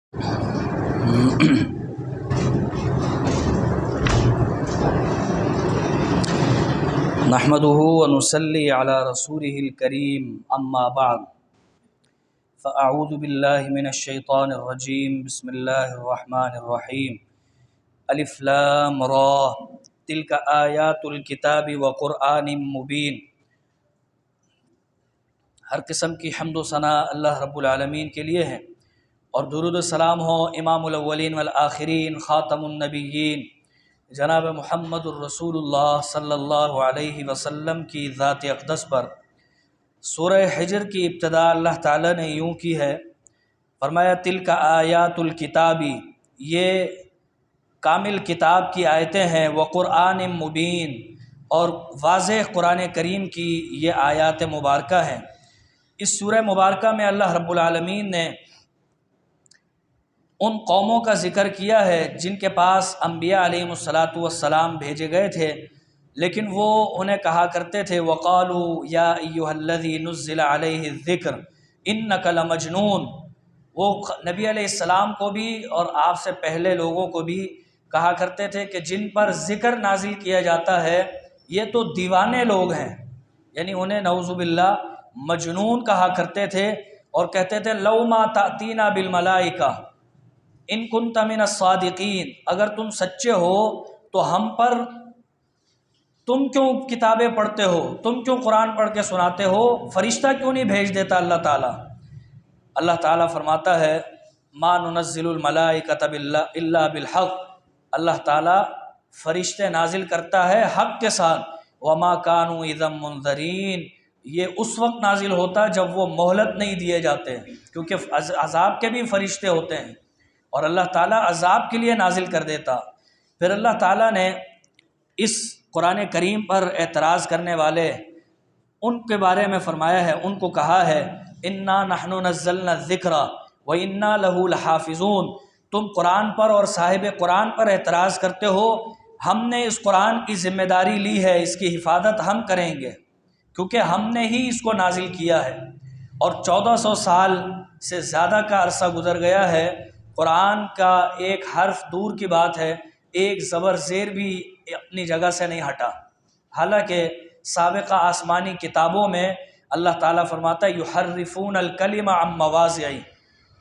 نحمده ونصلي على رسوله الكريم اما بعد فاعوذ بالله من الشيطان الرجيم بسم الله الرحمن الرحيم الف لام را تلك آیات الکتاب وقرآن مبین۔ ہر قسم کی حمد و ثنا اللہ رب العالمین کے لیے ہے، اور درود و سلام ہو امام الاولین والآخرین خاتم النبیین جناب محمد الرسول اللہ صلی اللہ علیہ وسلم کی ذات اقدس پر۔ سورہ حجر کی ابتدا اللہ تعالیٰ نے یوں کی ہے، فرمایا تلک آیات الکتابی، یہ کامل کتاب کی آیتیں ہیں، وقرآن مبین، اور واضح قرآن کریم کی یہ آیات مبارکہ ہیں۔ اس سورہ مبارکہ میں اللہ رب العالمین نے ان قوموں کا ذکر کیا ہے جن کے پاس انبیاء علیہم السلام بھیجے گئے تھے، لیکن وہ انہیں کہا کرتے تھے وَقَالُوا يَا أَيُّهَا الَّذِي نُزِّلَ عَلَيْهِ الذِّكْرُ إِنَّكَ لَمَجْنُونَ۔ وہ نبی علیہ السلام کو بھی اور آپ سے پہلے لوگوں کو بھی کہا کرتے تھے کہ جن پر ذکر نازل کیا جاتا ہے یہ تو دیوانے لوگ ہیں، یعنی انہیں نعوذ باللہ مجنون کہا کرتے تھے، اور کہتے تھے لَوْ مَا تَأْتِينَا بِالْمَلَائِكَةِ ان کنت من الصادقین، اگر تم سچے ہو تو ہم پر تم کیوں کتابیں پڑھتے ہو، تم کیوں قرآن پڑھ کے سناتے ہو، فرشتہ کیوں نہیں بھیج دیتا اللہ تعالیٰ۔ اللہ تعالیٰ فرماتا ہے ما ننزل الملائکۃ الا بالحق، اللہ تعالیٰ فرشتے نازل کرتا ہے حق کے ساتھ، وما كانوا اذا منذرین، یہ اس وقت نازل ہوتا جب وہ مہلت نہیں دیے جاتے، کیونکہ عذاب کے بھی فرشتے ہوتے ہیں، اور اللہ تعالیٰ عذاب کے لیے نازل کر دیتا۔ پھر اللہ تعالیٰ نے اس قرآن کریم پر اعتراض کرنے والے ان کے بارے میں فرمایا ہے، ان کو کہا ہے انا نحن نزلنا الذکر وانا لہ لحافظون، تم قرآن پر اور صاحب قرآن پر اعتراض کرتے ہو، ہم نے اس قرآن کی ذمہ داری لی ہے، اس کی حفاظت ہم کریں گے، کیونکہ ہم نے ہی اس کو نازل کیا ہے، اور 1400 سال سے زیادہ کا عرصہ گزر گیا ہے، قرآن کا ایک حرف دور کی بات ہے، ایک زبر زیر بھی اپنی جگہ سے نہیں ہٹا، حالانکہ سابقہ آسمانی کتابوں میں اللہ تعالیٰ فرماتا ہے یحرفون الکلم عن مواضعہ،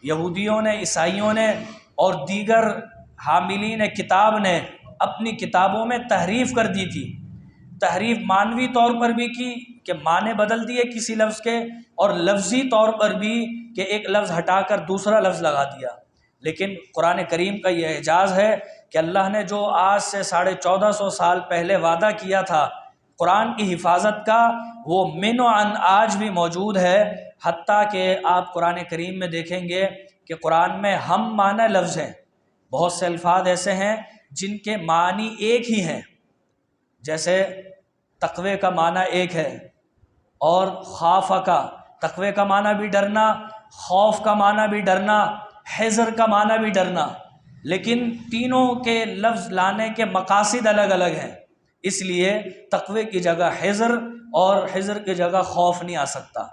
یہودیوں نے، عیسائیوں نے اور دیگر حاملین کتاب نے اپنی کتابوں میں تحریف کر دی تھی، تحریف معنوی طور پر بھی کی کہ معنی بدل دیے کسی لفظ کے، اور لفظی طور پر بھی کہ ایک لفظ ہٹا کر دوسرا لفظ لگا دیا۔ لیکن قرآن کریم کا یہ اعجاز ہے کہ اللہ نے جو آج سے 1450 سال پہلے وعدہ کیا تھا قرآن کی حفاظت کا، وہ من و عن آج بھی موجود ہے، حتیٰ کہ آپ قرآن کریم میں دیکھیں گے کہ قرآن میں ہم معنی لفظ ہیں، بہت سے الفاظ ایسے ہیں جن کے معنی ایک ہی ہیں، جیسے تقوی کا معنی ایک ہے، اور خوف کا، تقوی کا معنی بھی ڈرنا، خوف کا معنی بھی ڈرنا، حذر کا معنی بھی ڈرنا، لیکن تینوں کے لفظ لانے کے مقاصد الگ الگ ہیں، اس لیے تقوی کی جگہ حذر اور حذر کی جگہ خوف نہیں آ سکتا۔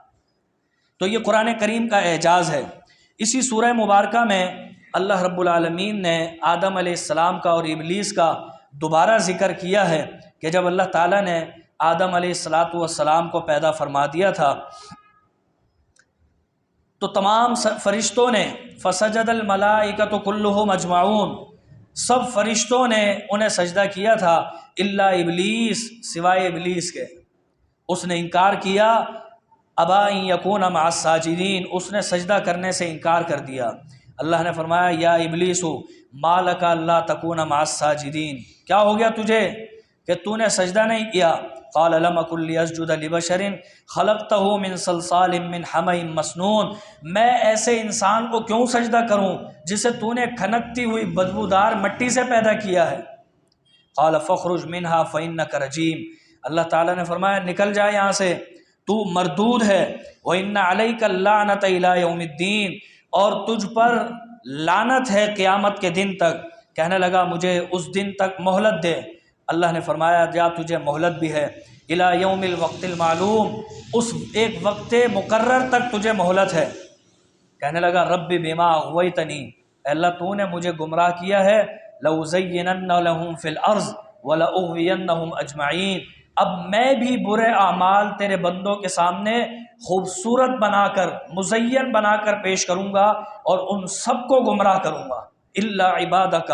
تو یہ قرآن کریم کا اعجاز ہے۔ اسی سورہ مبارکہ میں اللہ رب العالمین نے آدم علیہ السلام کا اور ابلیس کا دوبارہ ذکر کیا ہے کہ جب اللہ تعالیٰ نے آدم علیہ السلام کو پیدا فرما دیا تھا تو تمام فرشتوں نے فسجد الملائکۃ کلھم اجمعون، سب فرشتوں نے انہیں سجدہ کیا تھا الا ابلیس، سوائے ابلیس کے، اس نے انکار کیا، ابا ان یکون مع الساجدین، اس نے سجدہ کرنے سے انکار کر دیا۔ اللہ نے فرمایا یا ابلیس ما لک الا تکون مع الساجدین، کیا ہو گیا تجھے کہ تو نے سجدہ نہیں کیا؟ قال لم اکن لاسجد لبشر خلقته من صلصال من حمأ مسنون، میں ایسے انسان کو کیوں سجدہ کروں جسے تو نے کھنکتی ہوئی بدبودار مٹی سے پیدا کیا ہے۔ قال فاخرج منها فانک رجیم، اللہ تعالیٰ نے فرمایا نکل جا یہاں سے، تو مردود ہے، وان علیک اللعنۃ الی یوم الدین، اور تجھ پر لعنت ہے قیامت کے دن تک۔ کہنے لگا مجھے اس دن تک مہلت دے، اللہ نے فرمایا جا تجھے مہلت بھی ہے، الی یوم الوقت المعلوم، اس ایک وقت مقرر تک تجھے مہلت ہے۔ کہنے لگا رب بما اغویتنی، اے اللہ تو نے مجھے گمراہ کیا ہے، لَأُزَيِّنَنَّ لَهُمْ فِي الْأَرْضِ وَلَأُغْوِيَنَّهُمْ أَجْمَعِينَ، اب میں بھی برے اعمال تیرے بندوں کے سامنے خوبصورت بنا کر، مزین بنا کر پیش کروں گا اور ان سب کو گمراہ کروں گا، الا عبادک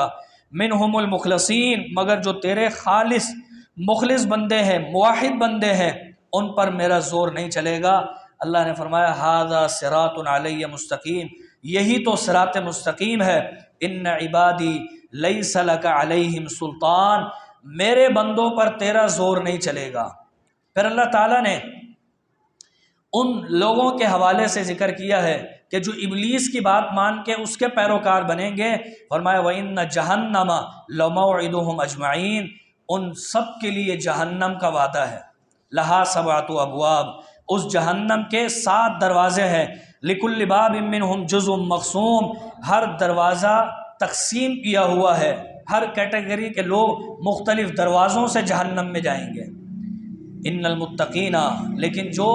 منہم المخلصین، مگر جو تیرے خالص مخلص بندے ہیں، موحد بندے ہیں، ان پر میرا زور نہیں چلے گا۔ اللہ نے فرمایا ھذا صراط علی مستقیم، یہی تو صراط مستقیم ہے۔ ان عبادی لیس لک علیہم سلطان، میرے بندوں پر تیرا زور نہیں چلے گا۔ پھر اللہ تعالیٰ نے ان لوگوں کے حوالے سے ذکر کیا ہے کہ جو ابلیس کی بات مان کے اس کے پیروکار بنیں گے، فرمایا وَإِنَّ جَهَنَّمَ لَمَوْعِدُهُمْ أَجْمَعِينَ، ان سب کے لیے جہنم کا وعدہ ہے۔ لَهَا سَبْعَةُ أَبْوَابٍ، اس جہنم کے 7 دروازے ہیں۔ لِكُلِّ بَابٍ مِّنْهُمْ جُزْءٌ مَّقْسُومٌ، ہر دروازہ تقسیم کیا ہوا ہے، ہر کیٹیگری کے لوگ مختلف دروازوں سے جہنم میں جائیں گے۔ ان المتقین، لیکن جو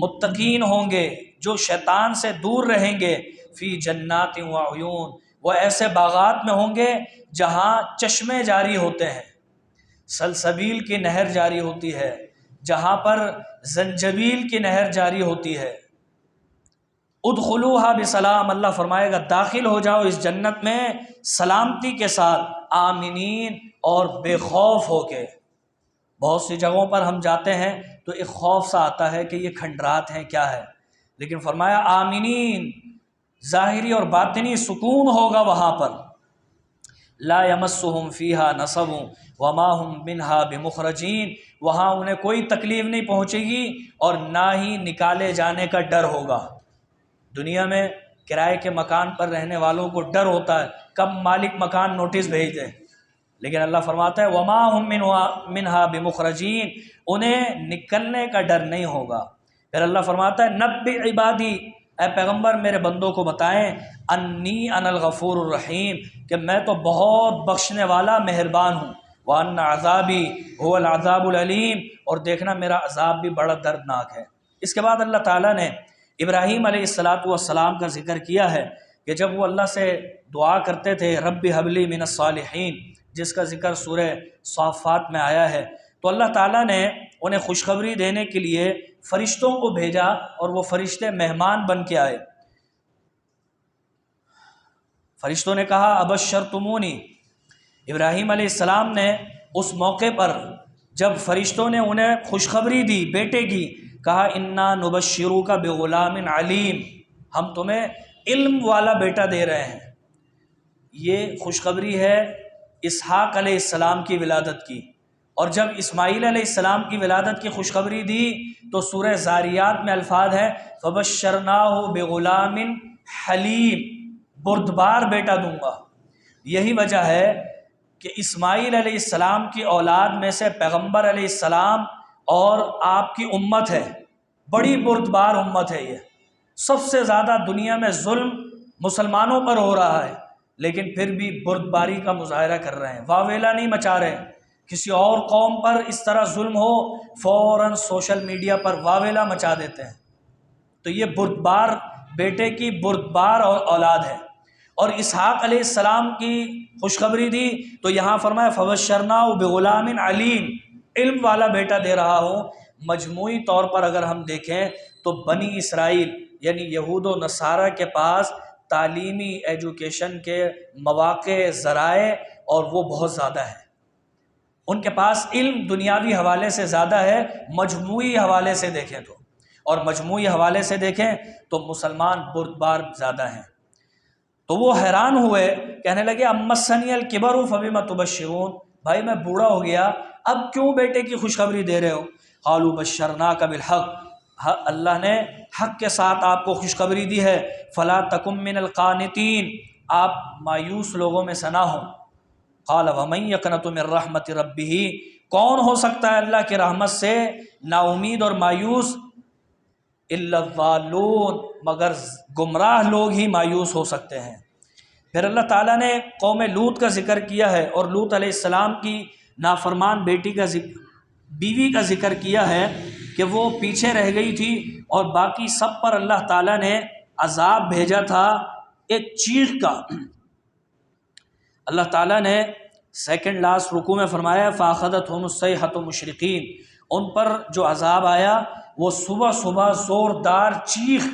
متقین ہوں گے، جو شیطان سے دور رہیں گے، فی جنات و عیون، وہ ایسے باغات میں ہوں گے جہاں چشمے جاری ہوتے ہیں، سلسبیل کی نہر جاری ہوتی ہے، جہاں پر زنجبیل کی نہر جاری ہوتی ہے۔ ادخلوها بسلام، اللہ فرمائے گا داخل ہو جاؤ اس جنت میں سلامتی کے ساتھ، آمنین، اور بے خوف ہو کے۔ بہت سی جگہوں پر ہم جاتے ہیں تو ایک خوف سا آتا ہے کہ یہ کھنڈرات ہیں، کیا ہے، لیکن فرمایا آمنین، ظاہری اور باطنی سکون ہوگا وہاں پر۔ لا یمسہم فیہا نصب وما ہم منہا بمخرجین، وہاں انہیں کوئی تکلیف نہیں پہنچے گی اور نہ ہی نکالے جانے کا ڈر ہوگا۔ دنیا میں کرائے کے مکان پر رہنے والوں کو ڈر ہوتا ہے کب مالک مکان نوٹس بھیج دے، لیکن اللہ فرماتا ہے وما ہم منہا بمخرجین، انہیں نکلنے کا ڈر نہیں ہوگا۔ پھر اللہ فرماتا ہے نبئ عبادی، اے پیغمبر میرے بندوں کو بتائیں، انی انا الغفور الرحیم، کہ میں تو بہت بخشنے والا مہربان ہوں، وان عذابی هو العذاب العلیم، اور دیکھنا میرا عذاب بھی بڑا دردناک ہے۔ اس کے بعد اللہ تعالیٰ نے ابراہیم علیہ السلام کا ذکر کیا ہے کہ جب وہ اللہ سے دعا کرتے تھے رب ھب لی من الصالحین، جس کا ذکر سورہ صافات میں آیا ہے، تو اللہ تعالیٰ نے انہیں خوشخبری دینے کے لیے فرشتوں کو بھیجا اور وہ فرشتے مہمان بن کے آئے۔ فرشتوں نے کہا ابشرتمونی، ابراہیم علیہ السلام نے اس موقع پر جب فرشتوں نے انہیں خوشخبری دی بیٹے کی، کہا انا نبشروک بغلام علیم، ہم تمہیں علم والا بیٹا دے رہے ہیں۔ یہ خوشخبری ہے اسحاق علیہ السلام کی ولادت کی، اور جب اسماعیل علیہ السلام کی ولادت کی خوشخبری دی تو سورہ زاریات میں الفاظ ہیں فبشرناہ بغلام حلیم، بردبار بیٹا دوں گا۔ یہی وجہ ہے کہ اسماعیل علیہ السلام کی اولاد میں سے پیغمبر علیہ السلام اور آپ کی امت ہے، بڑی بردبار امت ہے۔ یہ سب سے زیادہ دنیا میں ظلم مسلمانوں پر ہو رہا ہے، لیکن پھر بھی بردباری کا مظاہرہ کر رہے ہیں، واویلا نہیں مچا رہے۔ کسی اور قوم پر اس طرح ظلم ہو فوراً سوشل میڈیا پر واویلا مچا دیتے ہیں۔ تو یہ بردبار بیٹے کی بردبار اولاد ہے۔ اور اسحاق علیہ السلام کی خوشخبری دی تو یہاں فرمایا فبشرناہ بغلام علیم، علم والا بیٹا دے رہا ہوں۔ مجموعی طور پر اگر ہم دیکھیں تو بنی اسرائیل یعنی یہود و نصارہ کے پاس تعلیمی ایجوکیشن کے مواقع، ذرائع اور وہ بہت زیادہ ہے، ان کے پاس علم دنیاوی حوالے سے زیادہ ہے مجموعی حوالے سے دیکھیں تو، اور مجموعی حوالے سے دیکھیں تو مسلمان بردبار زیادہ ہیں۔ تو وہ حیران ہوئے، کہنے لگے امسنی الکبر فبم تبشرون، بھائی میں بوڑھا ہو گیا، اب کیوں بیٹے کی خوشخبری دے رہے ہو؟ قالوا بشرناک بالحق، اللہ نے حق کے ساتھ آپ کو خوشخبری دی ہے، فلا تکن من القانتین، آپ مایوس لوگوں میں سے نہ ہوں۔ قال ومن یقنط من رحمت ربہ، کون ہو سکتا ہے اللہ کی رحمت سے نا امید اور مایوس؟ الا الضالون، مگر گمراہ لوگ ہی مایوس ہو سکتے ہیں۔ پھر اللہ تعالیٰ نے قوم لوط کا ذکر کیا ہے اور لوط علیہ السلام کی نافرمان بیوی کا ذکر کیا ہے کہ وہ پیچھے رہ گئی تھی اور باقی سب پر اللہ تعالیٰ نے عذاب بھیجا تھا ایک چیخ کا، اللہ تعالیٰ نے سیکنڈ لاسٹ رکوع میں فرمایا فَأَخَذَتْهُمُ الصَّيْحَةُ مُشْرِقِينَ، ان پر جو عذاب آیا وہ صبح صبح زوردار چیخ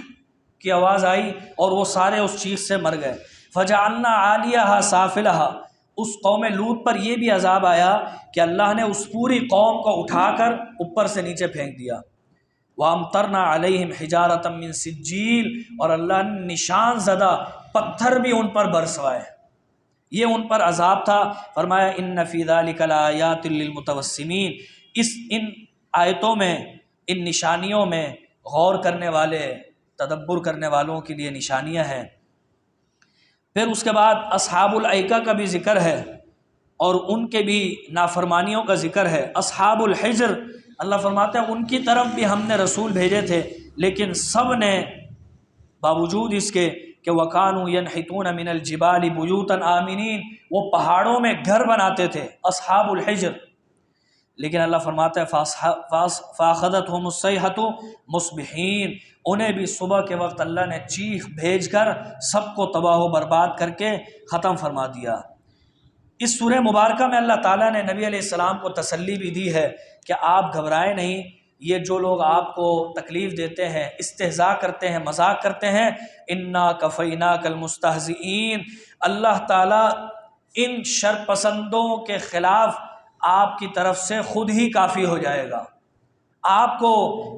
کی آواز آئی اور وہ سارے اس چیخ سے مر گئے۔ فَجَعَلْنَا عَالِيَهَا سَافِلَهَا، اس قوم لوط پر یہ بھی عذاب آیا کہ اللہ نے اس پوری قوم کو اٹھا کر اوپر سے نیچے پھینک دیا۔ وَأَمْطَرْنَا عَلَيْهِمْ حِجَارَةً مِّن سِجِّيلٍ، اور اللہ نے نشان زدہ پتھر بھی ان پر برسوائے، یہ ان پر عذاب تھا۔ فرمایا ان فی ذلک لآیات للمتوسمین، ان آیتوں میں، ان نشانیوں میں غور کرنے والے، تدبر کرنے والوں کے لیے نشانیاں ہیں۔ پھر اس کے بعد اصحاب الایکہ کا بھی ذکر ہے اور ان کے بھی نافرمانیوں کا ذکر ہے۔ اصحاب الحجر، اللہ فرماتے ہیں ان کی طرف بھی ہم نے رسول بھیجے تھے، لیکن سب نے باوجود اس کے کہ وَكَانُوا يَنْحِتُونَ مِنَ الْجِبَالِ بُيُوتًا آمِنِينَ، وہ پہاڑوں میں گھر بناتے تھے اصحاب الحجر، لیکن اللہ فرماتا ہے فَأَخَذَتْهُمُ الصَّيْحَةُ مُصْبِحِينَ، انہیں بھی صبح کے وقت اللہ نے چیخ بھیج کر سب کو تباہ و برباد کر کے ختم فرما دیا۔ اس سورہ مبارکہ میں اللہ تعالیٰ نے نبی علیہ السلام کو تسلی بھی دی ہے کہ آپ گھبرائیں نہیں، یہ جو لوگ آپ کو تکلیف دیتے ہیں، استہزاء کرتے ہیں، مذاق کرتے ہیں، اِنَّا كَفَيْنَاكَ الْمُسْتَهْزِئِينَ، اللہ تعالیٰ ان شر پسندوں کے خلاف آپ کی طرف سے خود ہی کافی ہو جائے گا، آپ کو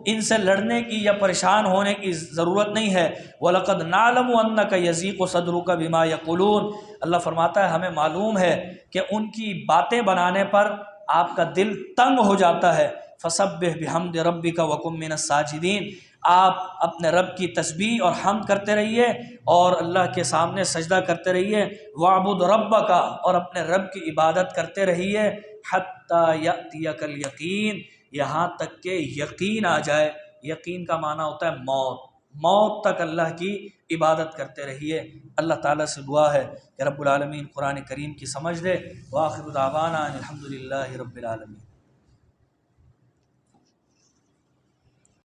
ان سے لڑنے کی یا پریشان ہونے کی ضرورت نہیں ہے۔ وَلَقَدْ نَعْلَمُ أَنَّكَ يَضِيقُ صَدْرُكَ بِمَا يَقُولُونَ، اللہ فرماتا ہے ہمیں معلوم ہے کہ ان کی باتیں بنانے پر آپ کا دل تنگ ہو جاتا ہے۔ فَسَبِّحْ بِحَمْدِ رَبِّكَ وَكُن مِّنَ السَّاجِدِينَ، آپ اپنے رب کی تسبیح اور حمد کرتے رہیے اور اللہ کے سامنے سجدہ کرتے رہیے۔ وَاعْبُدْ رَبَّكَ، اور اپنے رب کی عبادت کرتے رہیے۔ حَتَّى يَأْتِيَكَ الْيَقِينُ، یہاں تک کہ یقین آ جائے۔ یقین کا معنی ہوتا ہے موت، موت تک اللہ کی عبادت کرتے رہیے۔ اللہ تعالیٰ سے دعا ہے کہ رب العالمین قرآن کریم کی سمجھ دے۔ وآخر دعوانا ان الحمد للہ رب العالمین۔